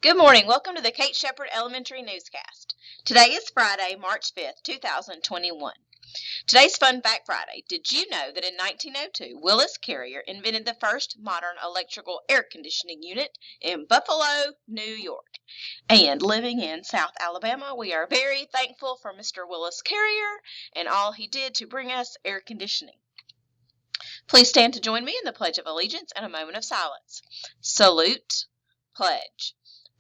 Good morning. Welcome to the Kate Shepherd Elementary Newscast. Today is Friday, March 5th, 2021. Today's Fun Fact Friday. Did you know that in 1902, Willis Carrier invented the first modern electrical air conditioning unit in Buffalo, New York? And living in South Alabama, we are very thankful for Mr. Willis Carrier and all he did to bring us air conditioning. Please stand to join me in the Pledge of Allegiance and a moment of silence. Salute, pledge.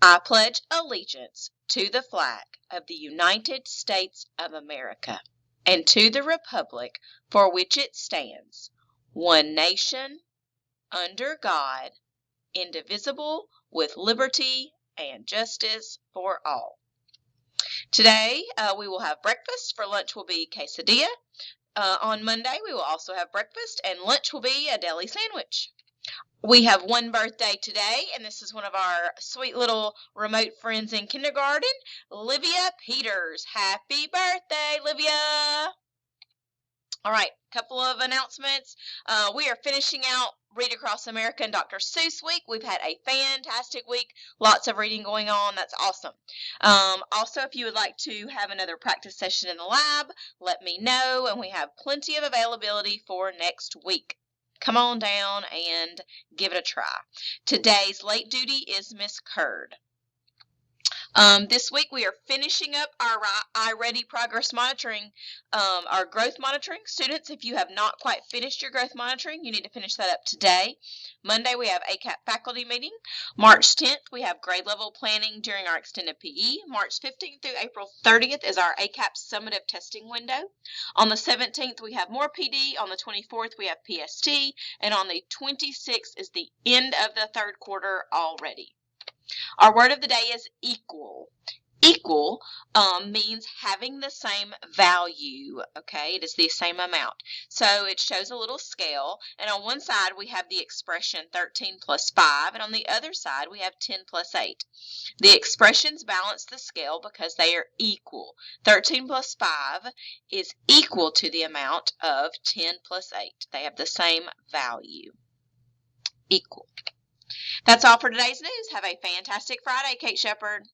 I pledge allegiance to the flag of the United States of America and to the republic for which it stands, one nation, under God, indivisible, with liberty and justice for all. Today, we will have breakfast. For lunch will be quesadilla. On Monday, we will also have breakfast, and lunch will be a deli sandwich. We have one birthday today, and this is one of our sweet little remote friends in kindergarten, Livia Peters. Happy birthday, Livia! All right, a couple of announcements. We are finishing out Read Across America and Dr. Seuss Week. We've had a fantastic week, lots of reading going on. That's awesome. Also, if you would like to have another practice session in the lab, let me know, and we have plenty of availability for next week. Come on down and give it a try. Today's late duty is Miss Curd. This week we are finishing up our iReady progress monitoring, our growth monitoring. Students, if you have not quite finished your growth monitoring, you need to finish that up today. Monday we have ACAP faculty meeting. March 10th we have grade level planning during our extended PE. March 15th through April 30th is our ACAP summative testing window. On the 17th we have more PD. On the 24th we have PST. And on the 26th is the end of the third quarter already. Our word of the day is equal. Equal means having the same value, okay? It is the same amount. So it shows a little scale, and on one side we have the expression 13 plus 5, and on the other side we have 10 plus 8. The expressions balance the scale because they are equal. 13 plus 5 is equal to the amount of 10 plus 8. They have the same value. Equal. That's all for today's news. Have a fantastic Friday, Kate Shepherd.